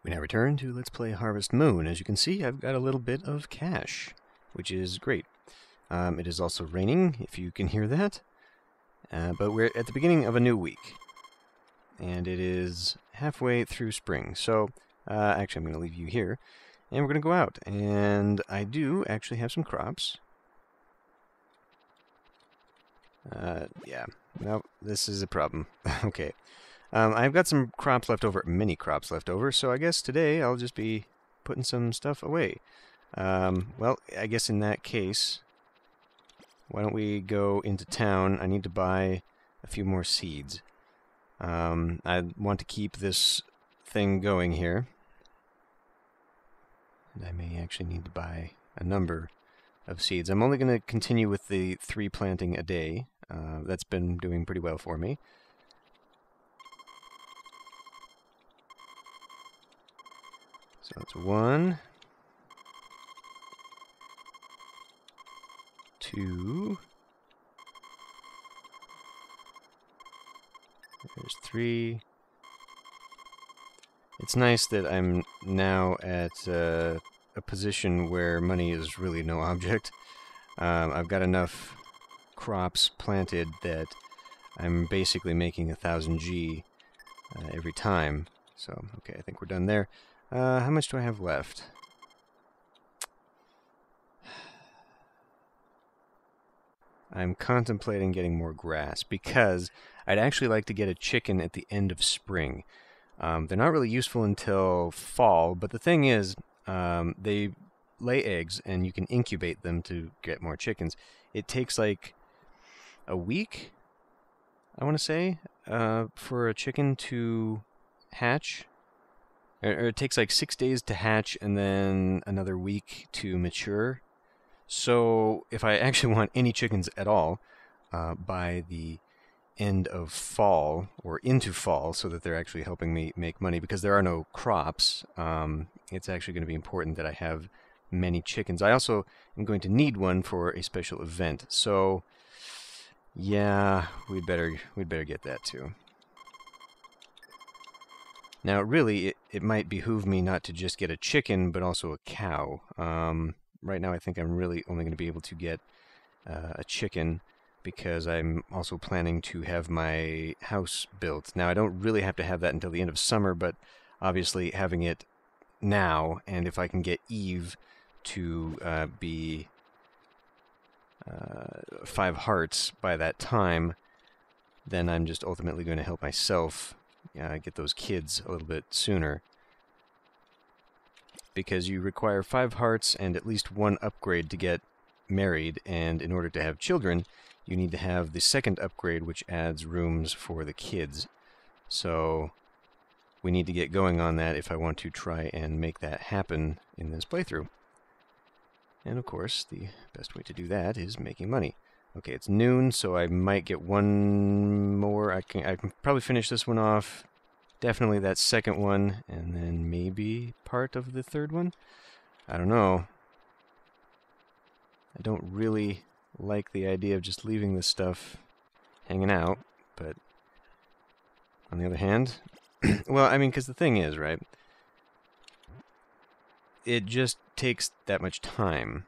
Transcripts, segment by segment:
We now return to Let's Play Harvest Moon. As you can see, I've got a little bit of cash, which is great. It is also raining, if you can hear that. But we're at the beginning of a new week. And it is halfway through spring. So, actually I'm going to leave you here. And we're going to go out. And I do actually have some crops. Yeah. No, this is a problem. Okay. I've got some crops left over, many crops left over, so I guess today I'll just be putting some stuff away. Well, I guess in that case, why don't we go into town? I need to buy a few more seeds. I want to keep this thing going here. And I may actually need to buy a number of seeds. I'm only going to continue with the 3 planting a day. That's been doing pretty well for me. So that's 1, 2, there's 3. It's nice that I'm now at a position where money is really no object. I've got enough crops planted that I'm basically making 1000 G every time. So, okay, I think we're done there. How much do I have left? I'm contemplating getting more grass because I'd actually like to get a chicken at the end of spring. They're not really useful until fall, but the thing is, they lay eggs and you can incubate them to get more chickens. It takes like a week, I want to say, for a chicken to hatch. Or it takes like 6 days to hatch and then another week to mature. So if I actually want any chickens at all by the end of fall or into fall, so that they're actually helping me make money, because there are no crops, it's actually going to be important that I have many chickens. I also am going to need one for a special event. So yeah, we'd better get that too. Now, really, it might behoove me not to just get a chicken, but also a cow. Right now, I think I'm really only going to be able to get a chicken, because I'm also planning to have my house built. Now, I don't really have to have that until the end of summer, but obviously having it now, and if I can get Eve to be 5 hearts by that time, then I'm just ultimately going to help myself get those kids a little bit sooner, because you require 5 hearts and at least 1 upgrade to get married, and in order to have children you need to have the 2nd upgrade, which adds rooms for the kids. So we need to get going on that if I want to try and make that happen in this playthrough. And of course the best way to do that is making money. Okay, it's noon, so I might get 1 more. I can probably finish this one off. Definitely that 2nd one, and then maybe part of the 3rd one. I don't know. I don't really like the idea of just leaving this stuff hanging out, but on the other hand, well, I mean, because the thing is, right, it just takes that much time.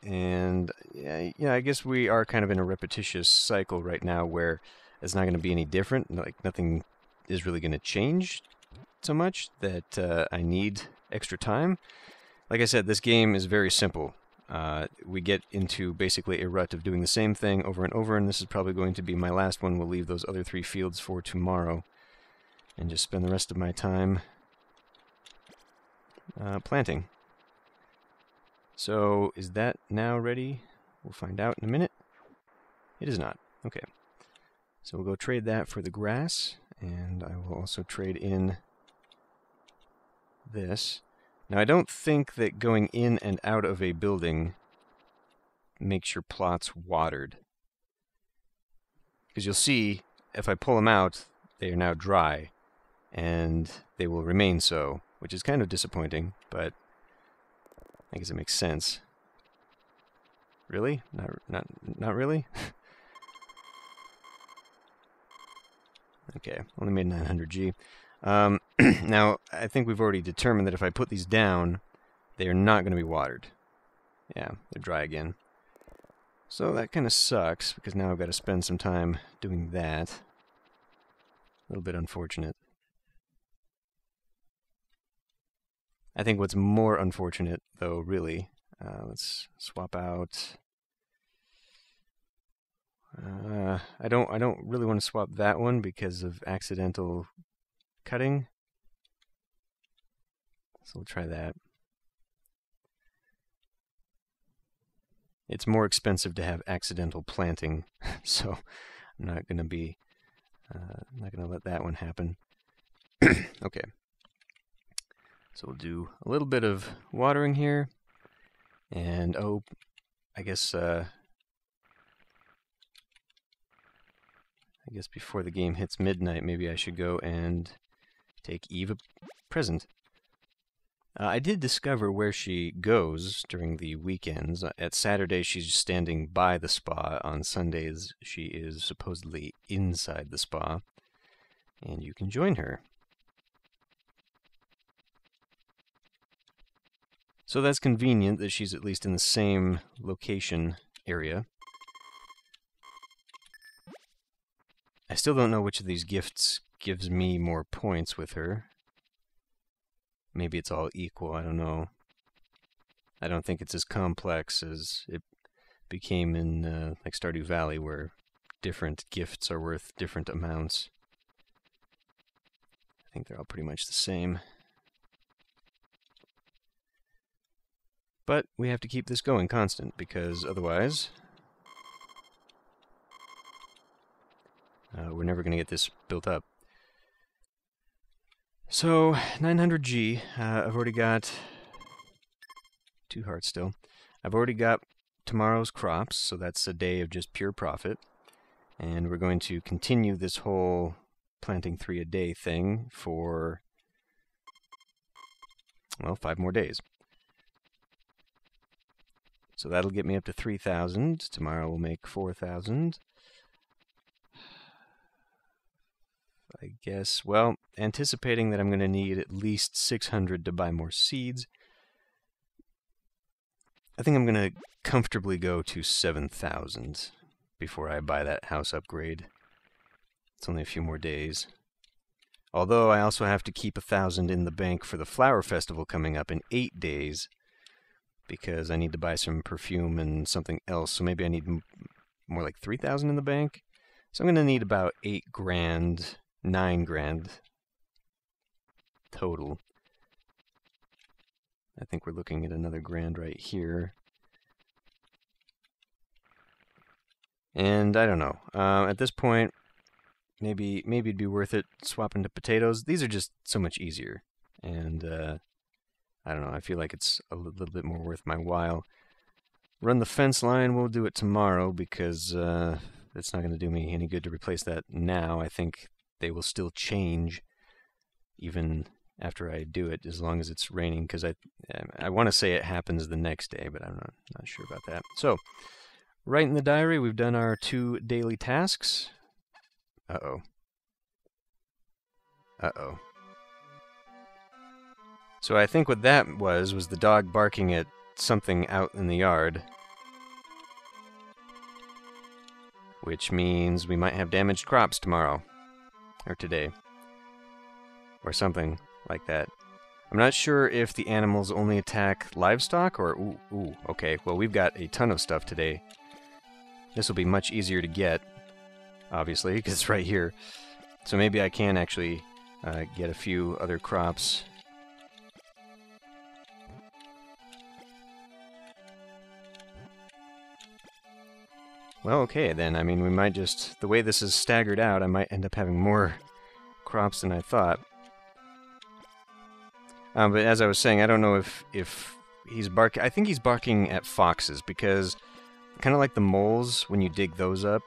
And yeah, I guess we are kind of in a repetitious cycle right now where it's not going to be any different. Like, nothing is really going to change so much that I need extra time. Like I said, this game is very simple. We get into basically a rut of doing the same thing over and over, and this is probably going to be my last one. We'll leave those other 3 fields for tomorrow and just spend the rest of my time planting. So, is that now ready? We'll find out in a minute. It is not. Okay. So we'll go trade that for the grass, and I will also trade in this. Now, I don't think that going in and out of a building makes your plots watered, because you'll see, if I pull them out, they are now dry, and they will remain so, which is kind of disappointing, but I guess it makes sense. Really? Not really? Okay, only made 900 G. Now, I think we've already determined that if I put these down, they are not going to be watered. Yeah, they're dry again. So that kind of sucks, because now I've got to spend some time doing that. A little bit unfortunate. I think what's more unfortunate, though, really, let's swap out. I don't really want to swap that one because of accidental cutting. So we'll try that. It's more expensive to have accidental planting, so I'm not going to be not going to let that one happen. Okay. So we'll do a little bit of watering here, and oh, I guess before the game hits midnight, maybe I should go and take Eve a present. I did discover where she goes during the weekends. At Saturday, she's standing by the spa. On Sundays, she is supposedly inside the spa, and you can join her. So that's convenient that she's at least in the same location area. I still don't know which of these gifts gives me more points with her. Maybe it's all equal, I don't know. I don't think it's as complex as it became in like Stardew Valley, where different gifts are worth different amounts. I think they're all pretty much the same. But we have to keep this going constant, because otherwise we're never going to get this built up. So, 900G, I've already got 2 hearts still. I've already got tomorrow's crops, so that's a day of just pure profit. And we're going to continue this whole planting 3 a day thing for, well, 5 more days. So that'll get me up to 3,000. Tomorrow we'll make 4,000. I guess, well, anticipating that I'm going to need at least 600 to buy more seeds, I think I'm going to comfortably go to 7,000 before I buy that house upgrade. It's only a few more days. Although I also have to keep 1,000 in the bank for the flower festival coming up in 8 days, because I need to buy some perfume and something else, so maybe I need more like 3,000 in the bank. So I'm going to need about 8 grand, 9 grand total. I think we're looking at another grand right here. And I don't know. At this point, maybe it'd be worth it swapping to potatoes. These are just so much easier. And I don't know, I feel like it's a little bit more worth my while. Run the fence line, we'll do it tomorrow, because it's not going to do me any good to replace that now. I think they will still change even after I do it, as long as it's raining, because I want to say it happens the next day, but I'm not sure about that. So, right in the diary, we've done our 2 daily tasks. Uh-oh. Uh-oh. So I think what that was the dog barking at something out in the yard. Which means we might have damaged crops tomorrow. Or today. Or something like that. I'm not sure if the animals only attack livestock or... Ooh, okay. Well, we've got a ton of stuff today. This will be much easier to get, obviously, because it's right here. So maybe I can actually get a few other crops. Well, okay, then. I mean, we might just... The way this is staggered out, I might end up having more crops than I thought. But as I was saying, I don't know if he's barking... I think he's barking at foxes, because kind of like the moles, when you dig those up,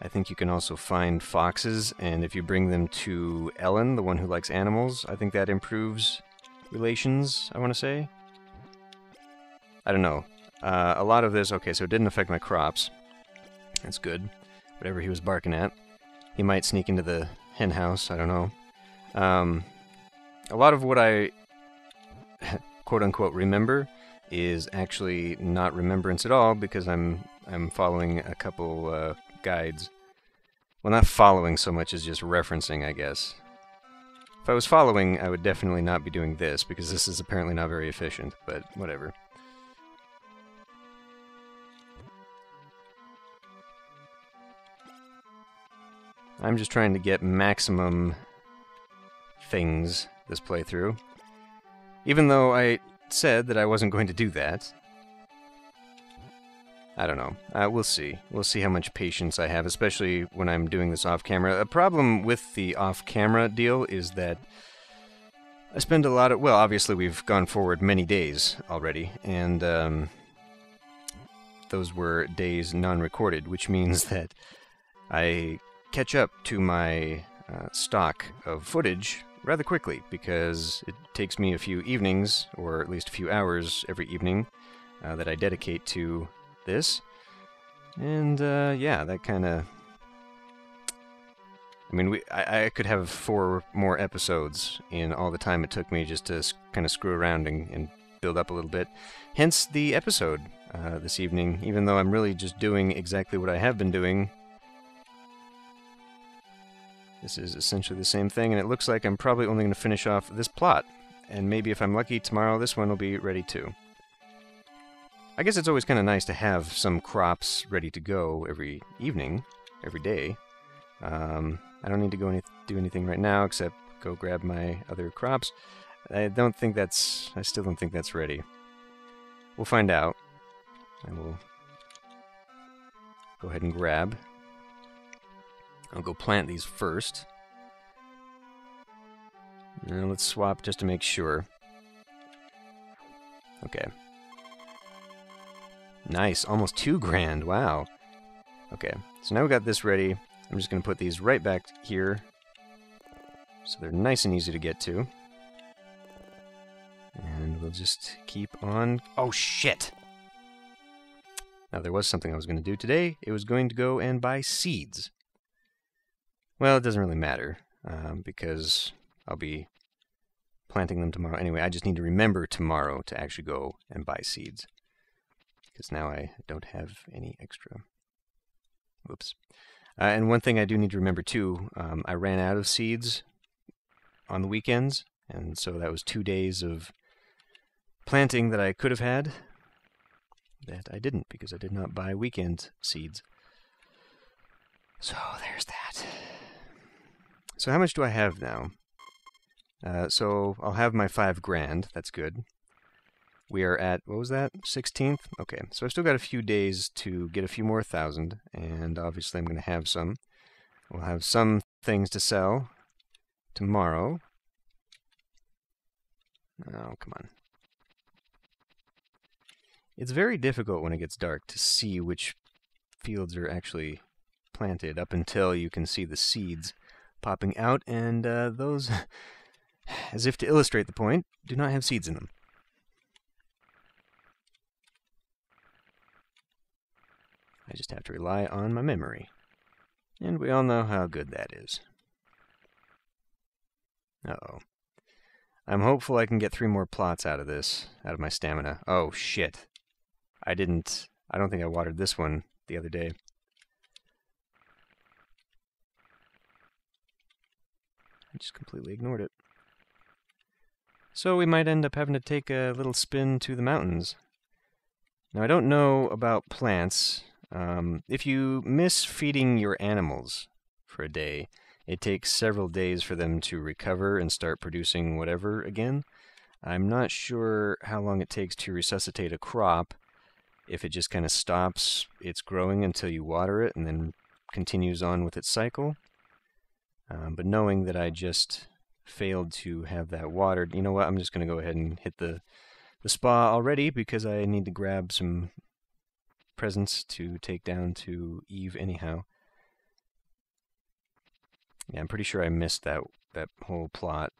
I think you can also find foxes, and if you bring them to Ellen, the one who likes animals, I think that improves relations, I want to say. I don't know. A lot of this... Okay, so it didn't affect my crops. That's good. Whatever he was barking at. He might sneak into the hen house, I don't know. A lot of what I quote-unquote remember is actually not remembrance at all because I'm following a couple guides. Well, not following so much as just referencing, I guess. If I was following, I would definitely not be doing this because this is apparently not very efficient, but whatever. I'm just trying to get maximum things this playthrough. Even though I said that I wasn't going to do that. I don't know. We'll see. We'll see how much patience I have, especially when I'm doing this off-camera. A problem with the off-camera deal is that I spend a lot of... Well, obviously we've gone forward many days already, and those were days non-recorded, which means that I catch up to my stock of footage rather quickly, because it takes me a few evenings, or at least a few hours every evening, that I dedicate to this. And, yeah, that kind of... I mean, I could have 4 more episodes in all the time it took me just to kind of screw around and build up a little bit. Hence the episode this evening, even though I'm really just doing exactly what I have been doing. This is essentially the same thing, and it looks like I'm probably only going to finish off this plot. And maybe if I'm lucky, tomorrow this one will be ready too. I guess it's always kind of nice to have some crops ready to go every evening, every day. I don't need to go do anything right now except go grab my other crops. I still don't think that's ready. We'll find out. I will go ahead and grab. I'll go plant these first. Now let's swap just to make sure. Okay. Nice, almost 2 grand, wow. Okay, so now we got this ready. I'm just going to put these right back here, so they're nice and easy to get to. And we'll just keep on... Oh, shit! Now, there was something I was going to do today. It was going to go and buy seeds. Well, it doesn't really matter, because I'll be planting them tomorrow. Anyway, I just need to remember tomorrow to actually go and buy seeds, because now I don't have any extra. Whoops. And one thing I do need to remember, too, I ran out of seeds on the weekends, and so that was 2 days of planting that I could have had that I didn't, because I did not buy weekend seeds. So there's that. So how much do I have now? So I'll have my 5 grand. That's good. We are at, what was that? 16th? Okay, so I've still got a few days to get a few more thousand, and obviously I'm going to have some. We'll have some things to sell tomorrow. Oh, come on. It's very difficult when it gets dark to see which fields are actually planted up until you can see the seeds popping out, and those, as if to illustrate the point, do not have seeds in them. I just have to rely on my memory. And we all know how good that is. Uh-oh. I'm hopeful I can get 3 more plots out of this, out of my stamina. Oh, shit. I don't think I watered this one the other day. I just completely ignored it. So we might end up having to take a little spin to the mountains. Now, I don't know about plants. If you miss feeding your animals for a day, it takes several days for them to recover and start producing whatever again. I'm not sure how long it takes to resuscitate a crop, if it just kind of stops its growing until you water it and then continues on with its cycle. But knowing that I just failed to have that watered, you know what, I'm just going to go ahead and hit the spa already because I need to grab some presents to take down to Eve anyhow. Yeah, I'm pretty sure I missed that whole plot.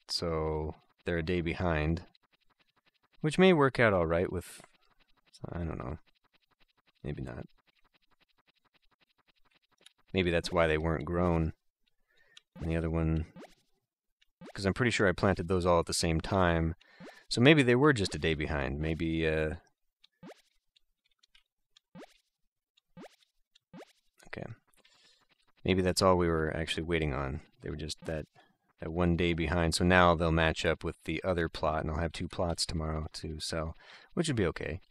So they're a day behind, which may work out all right with, I don't know, maybe not. Maybe that's why they weren't grown. And the other one because I'm pretty sure I planted those all at the same time. So maybe they were just a day behind. Maybe, okay. Maybe that's all we were actually waiting on. They were just that 1 day behind. So now they'll match up with the other plot, and I'll have 2 plots tomorrow to sell, which would be okay.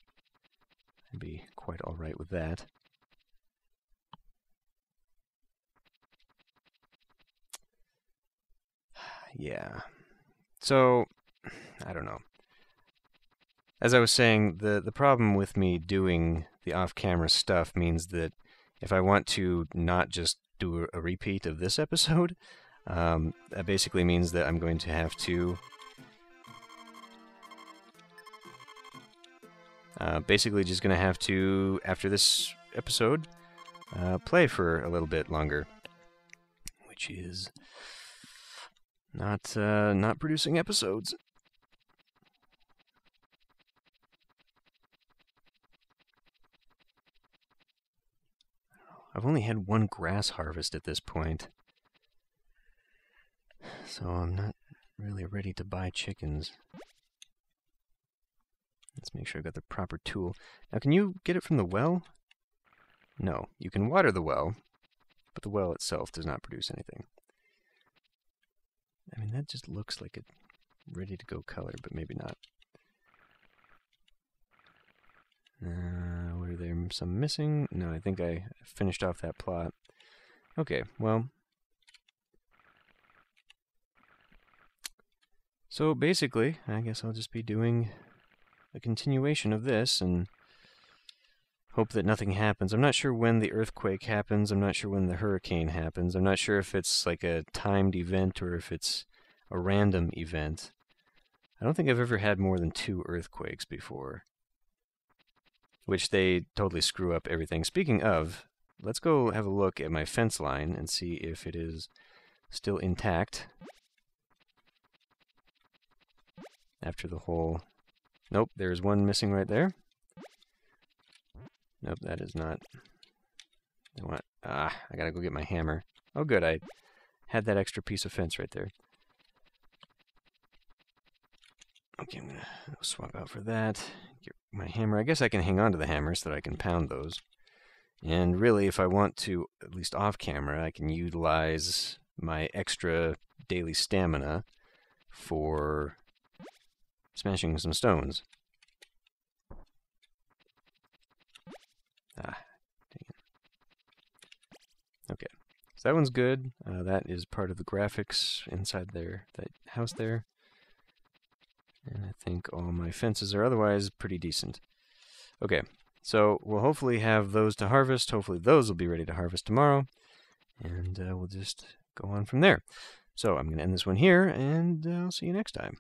I'd be quite all right with that. Yeah. So, I don't know. As I was saying, the problem with me doing the off-camera stuff means that if I want to not just do a repeat of this episode, that basically means that I'm going to have to basically just going to have to, after this episode, play for a little bit longer, which is not producing episodes. I've only had 1 grass harvest at this point, so I'm not really ready to buy chickens. Let's make sure I've got the proper tool. Now, can you get it from the well? No. You can water the well, but the well itself does not produce anything. I mean, that just looks like a ready-to-go color, but maybe not. Were there some missing? No, I think I finished off that plot. Okay, well. So basically, I guess I'll just be doing a continuation of this and hope that nothing happens. I'm not sure when the earthquake happens. I'm not sure when the hurricane happens. I'm not sure if it's like a timed event or if it's a random event. I don't think I've ever had more than 2 earthquakes before, which they totally screw up everything. Speaking of, let's go have a look at my fence line and see if it is still intact after the whole... Nope, there's one missing right there. Nope, that is not... I gotta go get my hammer. Oh good, I had that extra piece of fence right there. Okay, I'm gonna swap out for that. Get my hammer. I guess I can hang on to the hammer so that I can pound those. And really, if I want to, at least off camera, I can utilize my extra daily stamina for smashing some stones. Dang it. Okay, so that one's good. That is part of the graphics inside there, that house there. And I think all my fences are otherwise pretty decent. Okay, so we'll hopefully have those to harvest. Hopefully those will be ready to harvest tomorrow. And we'll just go on from there. So I'm going to end this one here, and I'll see you next time.